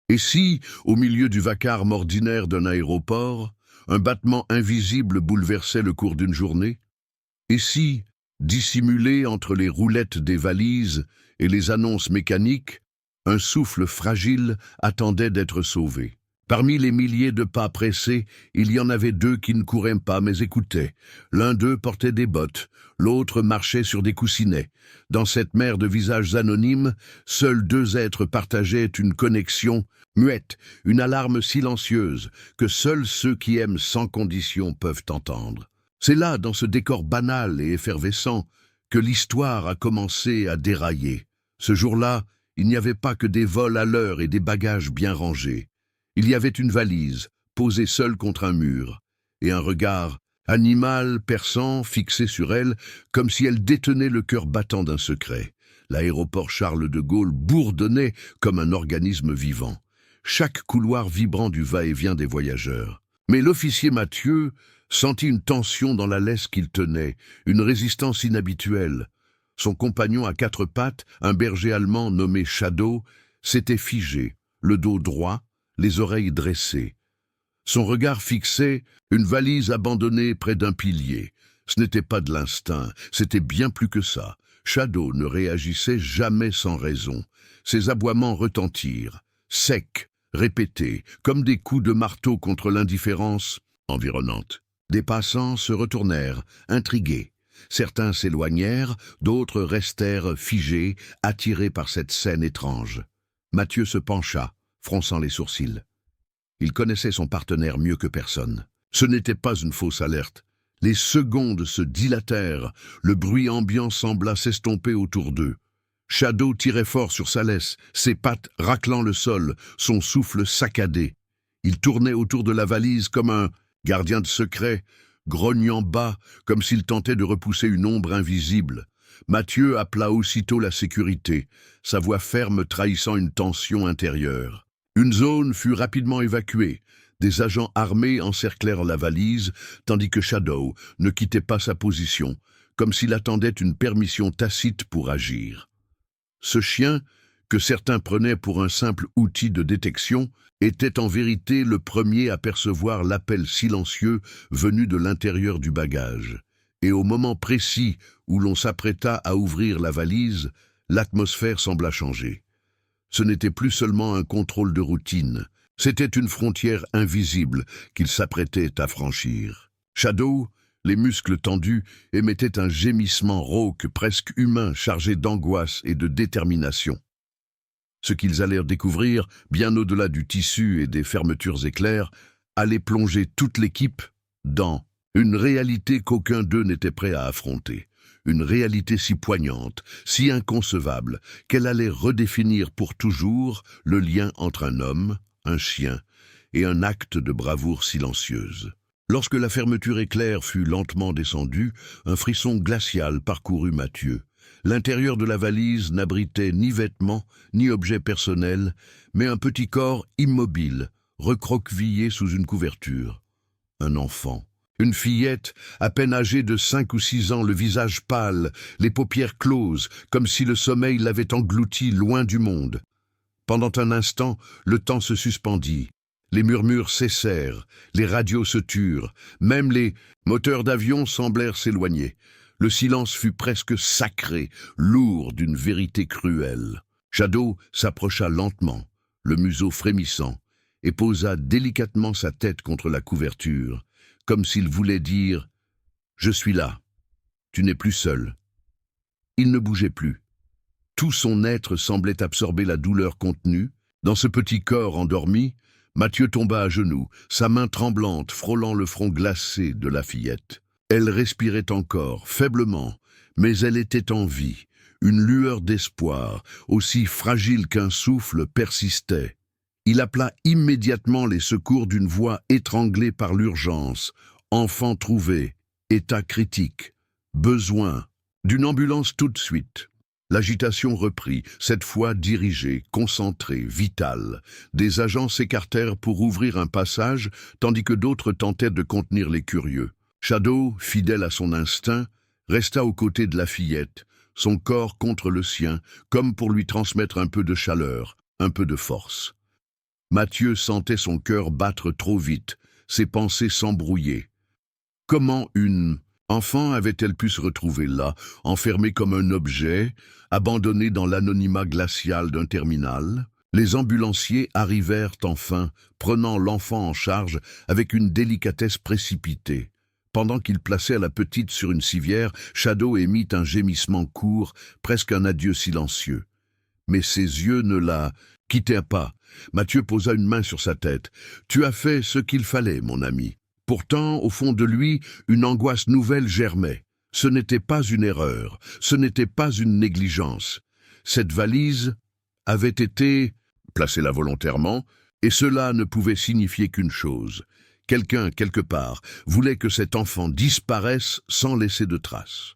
Et si, au milieu du vacarme ordinaire d'un aéroport, un battement invisible bouleversait le cours d'une journée? Et si, dissimulé entre les roulettes des valises et les annonces mécaniques, un souffle fragile attendait d'être sauvé? Parmi les milliers de pas pressés, il y en avait deux qui ne couraient pas mais écoutaient. L'un d'eux portait des bottes, l'autre marchait sur des coussinets. Dans cette mer de visages anonymes, seuls deux êtres partageaient une connexion muette, une alarme silencieuse que seuls ceux qui aiment sans condition peuvent entendre. C'est là, dans ce décor banal et effervescent, que l'histoire a commencé à dérailler. Ce jour-là, il n'y avait pas que des vols à l'heure et des bagages bien rangés. Il y avait une valise, posée seule contre un mur, et un regard animal, perçant, fixé sur elle, comme si elle détenait le cœur battant d'un secret. L'aéroport Charles de Gaulle bourdonnait comme un organisme vivant, chaque couloir vibrant du va-et-vient des voyageurs. Mais l'officier Mathieu sentit une tension dans la laisse qu'il tenait, une résistance inhabituelle. Son compagnon à quatre pattes, un berger allemand nommé Shadow, s'était figé, le dos droit, les oreilles dressées. Son regard fixait une valise abandonnée près d'un pilier. Ce n'était pas de l'instinct, c'était bien plus que ça. Shadow ne réagissait jamais sans raison. Ses aboiements retentirent, secs, répétés, comme des coups de marteau contre l'indifférence environnante. Des passants se retournèrent, intrigués. Certains s'éloignèrent, d'autres restèrent figés, attirés par cette scène étrange. Mathieu se pencha, fronçant les sourcils. Il connaissait son partenaire mieux que personne. Ce n'était pas une fausse alerte. Les secondes se dilatèrent, le bruit ambiant sembla s'estomper autour d'eux. Shadow tirait fort sur sa laisse, ses pattes raclant le sol, son souffle saccadé. Il tournait autour de la valise comme un gardien de secret, grognant bas, comme s'il tentait de repousser une ombre invisible. Mathieu appela aussitôt la sécurité, sa voix ferme trahissant une tension intérieure. Une zone fut rapidement évacuée. Des agents armés encerclèrent la valise, tandis que Shadow ne quittait pas sa position, comme s'il attendait une permission tacite pour agir. Ce chien, que certains prenaient pour un simple outil de détection, était en vérité le premier à percevoir l'appel silencieux venu de l'intérieur du bagage. Et au moment précis où l'on s'apprêta à ouvrir la valise, l'atmosphère sembla changer. Ce n'était plus seulement un contrôle de routine, c'était une frontière invisible qu'il s'apprêtait à franchir. Shadow, les muscles tendus, émettait un gémissement rauque presque humain chargé d'angoisse et de détermination. Ce qu'ils allèrent découvrir, bien au-delà du tissu et des fermetures éclairs, allait plonger toute l'équipe dans une réalité qu'aucun d'eux n'était prêt à affronter. Une réalité si poignante, si inconcevable, qu'elle allait redéfinir pour toujours le lien entre un homme, un chien et un acte de bravoure silencieuse. Lorsque la fermeture éclair fut lentement descendue, un frisson glacial parcourut Mathieu. L'intérieur de la valise n'abritait ni vêtements, ni objets personnels, mais un petit corps immobile, recroquevillé sous une couverture. Un enfant. Une fillette, à peine âgée de 5 ou 6 ans, le visage pâle, les paupières closes, comme si le sommeil l'avait englouti loin du monde. Pendant un instant, le temps se suspendit. Les murmures cessèrent, les radios se turent, même les moteurs d'avion semblèrent s'éloigner. Le silence fut presque sacré, lourd d'une vérité cruelle. Shadow s'approcha lentement, le museau frémissant, et posa délicatement sa tête contre la couverture, comme s'il voulait dire « Je suis là, tu n'es plus seul ». Il ne bougeait plus. Tout son être semblait absorber la douleur contenue. Dans ce petit corps endormi, Mathieu tomba à genoux, sa main tremblante frôlant le front glacé de la fillette. Elle respirait encore, faiblement, mais elle était en vie. Une lueur d'espoir, aussi fragile qu'un souffle, persistait. Il appela immédiatement les secours d'une voix étranglée par l'urgence. Enfant trouvé, état critique, besoin d'une ambulance tout de suite. L'agitation reprit, cette fois dirigée, concentrée, vitale. Des agents s'écartèrent pour ouvrir un passage, tandis que d'autres tentaient de contenir les curieux. Shadow, fidèle à son instinct, resta aux côtés de la fillette, son corps contre le sien, comme pour lui transmettre un peu de chaleur, un peu de force. Mathieu sentait son cœur battre trop vite, ses pensées s'embrouillaient. Comment une enfant avait-elle pu se retrouver là, enfermée comme un objet, abandonnée dans l'anonymat glacial d'un terminal? Les ambulanciers arrivèrent enfin, prenant l'enfant en charge avec une délicatesse précipitée. Pendant qu'ils plaçaient la petite sur une civière, Shadow émit un gémissement court, presque un adieu silencieux. Mais ses yeux ne la quittaient pas. Mathieu posa une main sur sa tête. « Tu as fait ce qu'il fallait, mon ami. » Pourtant, au fond de lui, une angoisse nouvelle germait. Ce n'était pas une erreur, ce n'était pas une négligence. Cette valise avait été placée là volontairement, et cela ne pouvait signifier qu'une chose. Quelqu'un, quelque part, voulait que cet enfant disparaisse sans laisser de traces.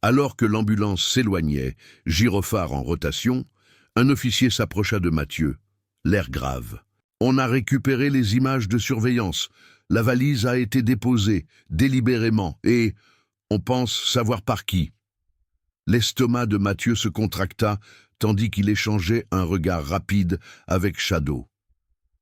Alors que l'ambulance s'éloignait, gyrophare en rotation, un officier s'approcha de Mathieu, l'air grave. « On a récupéré les images de surveillance. La valise a été déposée, délibérément, et on pense savoir par qui. » L'estomac de Mathieu se contracta, tandis qu'il échangeait un regard rapide avec Shadow.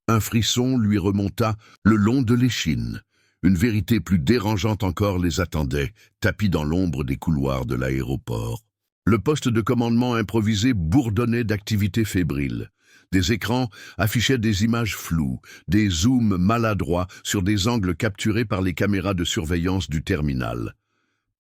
Un frisson lui remonta le long de l'échine. Une vérité plus dérangeante encore les attendait, tapis dans l'ombre des couloirs de l'aéroport. Le poste de commandement improvisé bourdonnait d'activités fébriles. Des écrans affichaient des images floues, des zooms maladroits sur des angles capturés par les caméras de surveillance du terminal.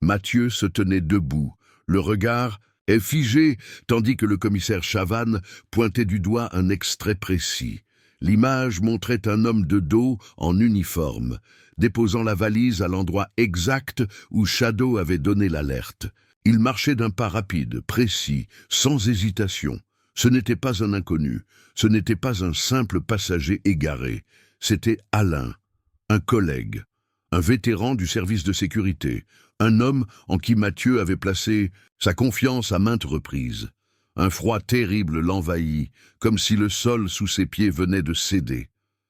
Mathieu se tenait debout, le regard est figé, tandis que le commissaire Chavannes pointait du doigt un extrait précis. L'image montrait un homme de dos en uniforme, déposant la valise à l'endroit exact où Shadow avait donné l'alerte. Il marchait d'un pas rapide, précis, sans hésitation. Ce n'était pas un inconnu, ce n'était pas un simple passager égaré, c'était Alain, un collègue, un vétéran du service de sécurité, un homme en qui Mathieu avait placé sa confiance à maintes reprises. Un froid terrible l'envahit, comme si le sol sous ses pieds venait de céder.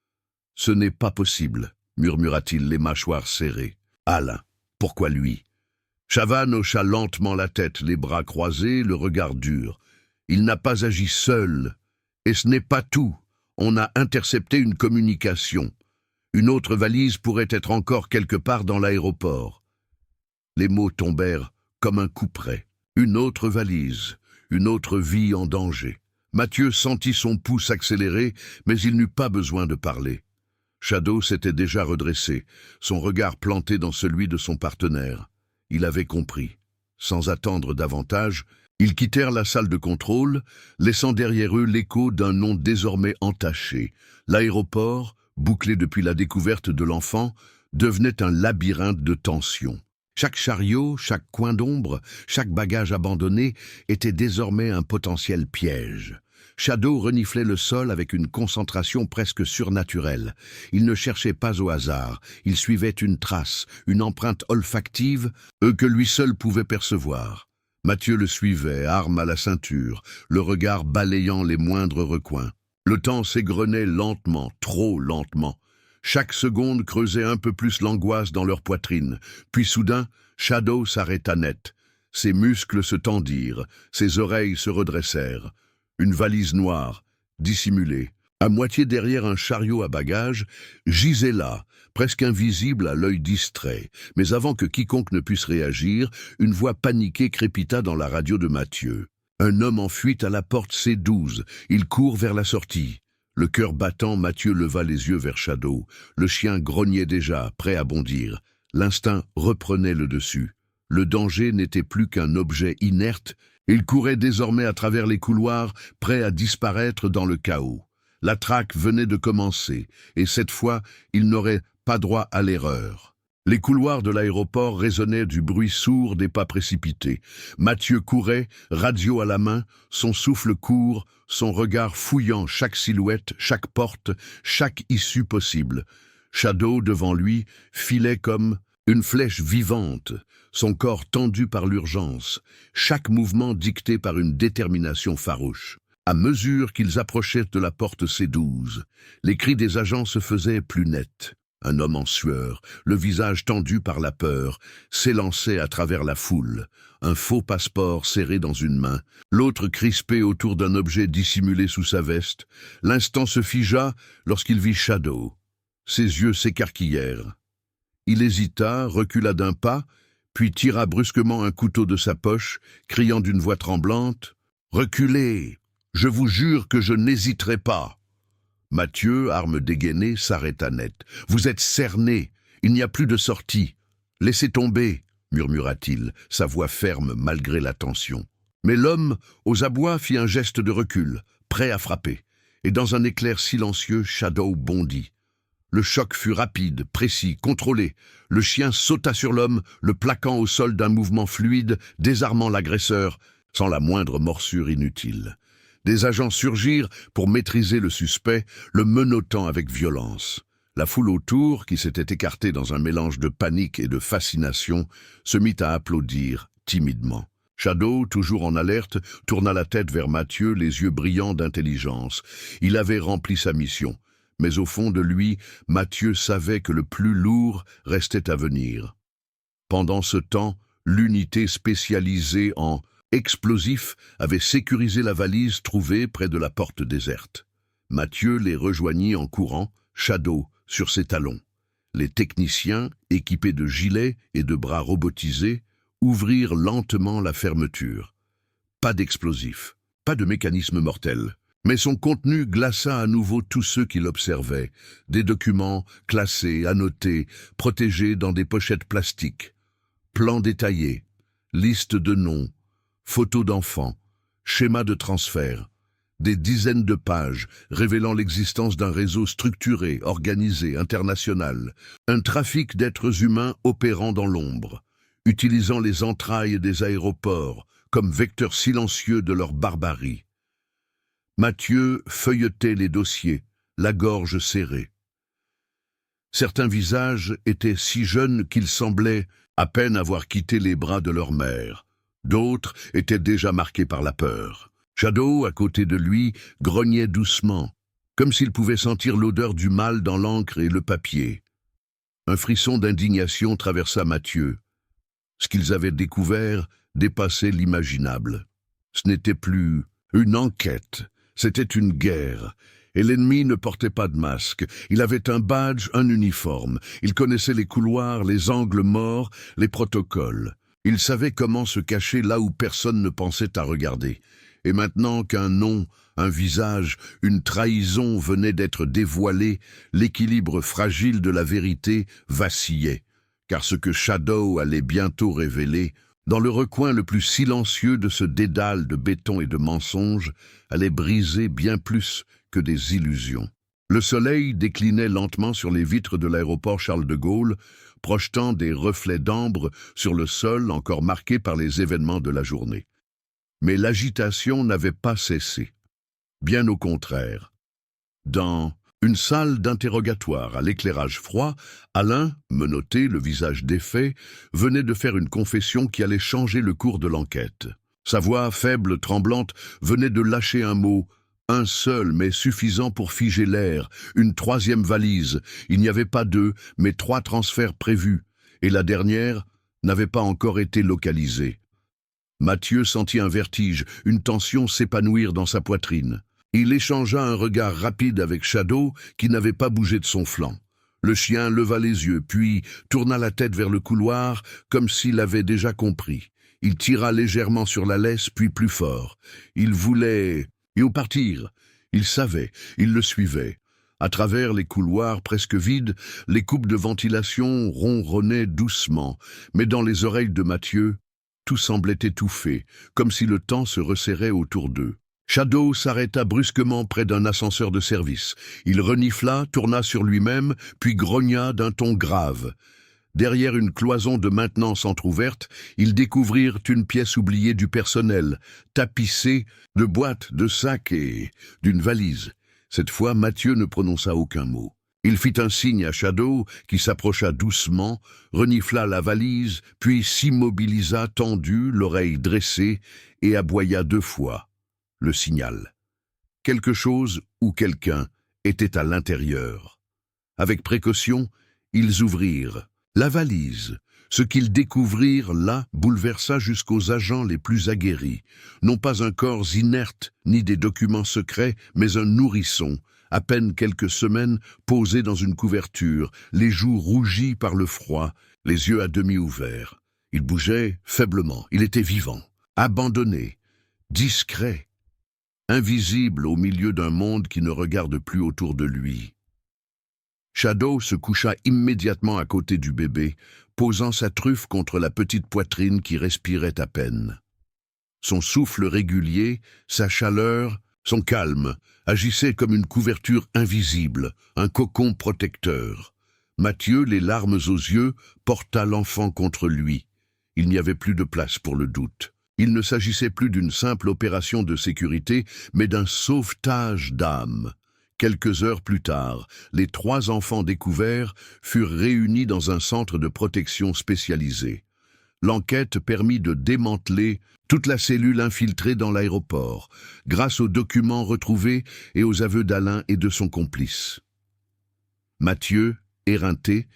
« Ce n'est pas possible », murmura-t-il, les mâchoires serrées. « Alain, pourquoi lui ?» Chavannes hocha lentement la tête, les bras croisés, le regard dur. Il n'a pas agi seul. Et ce n'est pas tout. On a intercepté une communication. Une autre valise pourrait être encore quelque part dans l'aéroport. Les mots tombèrent comme un coup près. Une autre valise, une autre vie en danger. Mathieu sentit son pouls s'accélérer, mais il n'eut pas besoin de parler. Shadow s'était déjà redressé, son regard planté dans celui de son partenaire. Il avait compris. Sans attendre davantage, ils quittèrent la salle de contrôle, laissant derrière eux l'écho d'un nom désormais entaché. L'aéroport, bouclé depuis la découverte de l'enfant, devenait un labyrinthe de tensions. Chaque chariot, chaque coin d'ombre, chaque bagage abandonné était désormais un potentiel piège. Shadow reniflait le sol avec une concentration presque surnaturelle. Il ne cherchait pas au hasard, il suivait une trace, une empreinte olfactive, que lui seul pouvait percevoir. Mathieu le suivait, arme à la ceinture, le regard balayant les moindres recoins. Le temps s'égrenait lentement, trop lentement. Chaque seconde creusait un peu plus l'angoisse dans leur poitrine. Puis soudain, Shadow s'arrêta net. Ses muscles se tendirent, ses oreilles se redressèrent. Une valise noire, dissimulée, à moitié derrière un chariot à bagages, gisait là, presque invisible à l'œil distrait. Mais avant que quiconque ne puisse réagir, une voix paniquée crépita dans la radio de Mathieu. Un homme en fuite à la porte C12. Il court vers la sortie. Le cœur battant, Mathieu leva les yeux vers Shadow. Le chien grognait déjà, prêt à bondir. L'instinct reprenait le dessus. Le danger n'était plus qu'un objet inerte. Il courait désormais à travers les couloirs, prêt à disparaître dans le chaos. La traque venait de commencer, et cette fois, il n'aurait pas droit à l'erreur. Les couloirs de l'aéroport résonnaient du bruit sourd des pas précipités. Mathieu courait, radio à la main, son souffle court, son regard fouillant chaque silhouette, chaque porte, chaque issue possible. Shadow, devant lui, filait comme une flèche vivante, son corps tendu par l'urgence, chaque mouvement dicté par une détermination farouche. À mesure qu'ils approchaient de la porte C12, les cris des agents se faisaient plus nets. Un homme en sueur, le visage tendu par la peur, s'élançait à travers la foule, un faux passeport serré dans une main, l'autre crispé autour d'un objet dissimulé sous sa veste. L'instant se figea lorsqu'il vit Shadow. Ses yeux s'écarquillèrent. Il hésita, recula d'un pas, puis tira brusquement un couteau de sa poche, criant d'une voix tremblante « Reculez! Je vous jure que je n'hésiterai pas !» Mathieu, arme dégainée, s'arrêta net. « Vous êtes cerné, il n'y a plus de sortie. Laissez tomber !» murmura-t-il, sa voix ferme malgré la tension. Mais l'homme, aux abois, fit un geste de recul, prêt à frapper. Et dans un éclair silencieux, Shadow bondit. Le choc fut rapide, précis, contrôlé. Le chien sauta sur l'homme, le plaquant au sol d'un mouvement fluide, désarmant l'agresseur, sans la moindre morsure inutile. Des agents surgirent pour maîtriser le suspect, le menottant avec violence. La foule autour, qui s'était écartée dans un mélange de panique et de fascination, se mit à applaudir timidement. Shadow, toujours en alerte, tourna la tête vers Mathieu, les yeux brillants d'intelligence. Il avait rempli sa mission, mais au fond de lui, Mathieu savait que le plus lourd restait à venir. Pendant ce temps, l'unité spécialisée en explosifs avait sécurisé la valise trouvée près de la porte déserte. Mathieu les rejoignit en courant, Shadow sur ses talons. Les techniciens, équipés de gilets et de bras robotisés, ouvrirent lentement la fermeture. Pas d'explosifs, pas de mécanisme mortel. Mais son contenu glaça à nouveau tous ceux qui l'observaient. Des documents classés, annotés, protégés dans des pochettes plastiques. Plans détaillés, listes de noms, photos d'enfants, schémas de transfert, des dizaines de pages révélant l'existence d'un réseau structuré, organisé, international, un trafic d'êtres humains opérant dans l'ombre, utilisant les entrailles des aéroports comme vecteurs silencieux de leur barbarie. Mathieu feuilletait les dossiers, la gorge serrée. Certains visages étaient si jeunes qu'ils semblaient à peine avoir quitté les bras de leur mère. D'autres étaient déjà marqués par la peur. Shadow, à côté de lui, grognait doucement, comme s'il pouvait sentir l'odeur du mal dans l'encre et le papier. Un frisson d'indignation traversa Mathieu. Ce qu'ils avaient découvert dépassait l'imaginable. Ce n'était plus une enquête, c'était une guerre. Et l'ennemi ne portait pas de masque. Il avait un badge, un uniforme. Il connaissait les couloirs, les angles morts, les protocoles. Il savait comment se cacher là où personne ne pensait à regarder. Et maintenant qu'un nom, un visage, une trahison venaient d'être dévoilés, l'équilibre fragile de la vérité vacillait. Car ce que Shadow allait bientôt révéler, dans le recoin le plus silencieux de ce dédale de béton et de mensonges, allait briser bien plus que des illusions. Le soleil déclinait lentement sur les vitres de l'aéroport Charles de Gaulle, projetant des reflets d'ambre sur le sol encore marqué par les événements de la journée. Mais l'agitation n'avait pas cessé. Bien au contraire. Dans une salle d'interrogatoire à l'éclairage froid, Alain, menotté, le visage défait, venait de faire une confession qui allait changer le cours de l'enquête. Sa voix faible, tremblante, venait de lâcher un mot, un seul mais suffisant pour figer l'air, une troisième valise. Il n'y avait pas 2, mais 3 transferts prévus, et la dernière n'avait pas encore été localisée. Mathieu sentit un vertige, une tension s'épanouir dans sa poitrine. Il échangea un regard rapide avec Shadow, qui n'avait pas bougé de son flanc. Le chien leva les yeux, puis tourna la tête vers le couloir, comme s'il avait déjà compris. Il tira légèrement sur la laisse, puis plus fort. Il voulait... Et au partir, il savait, il le suivait. À travers les couloirs presque vides, les coupes de ventilation ronronnaient doucement, mais dans les oreilles de Mathieu, tout semblait étouffé, comme si le temps se resserrait autour d'eux. Shadow s'arrêta brusquement près d'un ascenseur de service. Il renifla, tourna sur lui-même, puis grogna d'un ton grave. Derrière une cloison de maintenance entr'ouverte, ils découvrirent une pièce oubliée du personnel, tapissée de boîtes, de sacs et d'une valise. Cette fois, Mathieu ne prononça aucun mot. Il fit un signe à Shadow, qui s'approcha doucement, renifla la valise, puis s'immobilisa tendu, l'oreille dressée, et aboya 2 fois. Le signal. Quelque chose ou quelqu'un était à l'intérieur. Avec précaution, Ils ouvrirent la valise. Ce qu'ils découvrirent là bouleversa jusqu'aux agents les plus aguerris. Non pas un corps inerte, ni des documents secrets, mais un nourrisson, à peine quelques semaines, posé dans une couverture, les joues rougies par le froid, les yeux à demi ouverts. Il bougeait faiblement, il était vivant, abandonné, discret, invisible au milieu d'un monde qui ne regarde plus autour de lui. Shadow se coucha immédiatement à côté du bébé, posant sa truffe contre la petite poitrine qui respirait à peine. Son souffle régulier, sa chaleur, son calme, agissaient comme une couverture invisible, un cocon protecteur. Mathieu, les larmes aux yeux, porta l'enfant contre lui. Il n'y avait plus de place pour le doute. Il ne s'agissait plus d'une simple opération de sécurité, mais d'un sauvetage d'âme. Quelques heures plus tard, les 3 enfants découverts furent réunis dans un centre de protection spécialisé. L'enquête permit de démanteler toute la cellule infiltrée dans l'aéroport, grâce aux documents retrouvés et aux aveux d'Alain et de son complice. Mathieu, éreinté,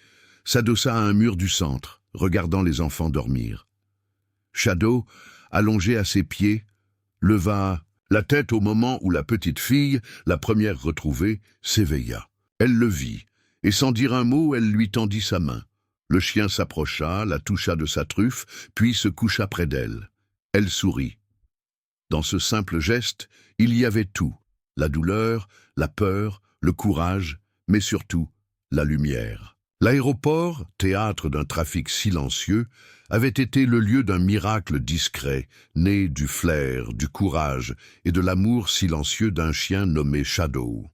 s'adossa à un mur du centre, regardant les enfants dormir. Shadow, allongé à ses pieds, leva la tête au moment où la petite fille, la première retrouvée, s'éveilla. Elle le vit, et sans dire un mot, elle lui tendit sa main. Le chien s'approcha, la toucha de sa truffe, puis se coucha près d'elle. Elle sourit. Dans ce simple geste, il y avait tout. La douleur, la peur, le courage, mais surtout, la lumière. L'aéroport, théâtre d'un trafic silencieux, avait été le lieu d'un miracle discret, né du flair, du courage et de l'amour silencieux d'un chien nommé Shadow.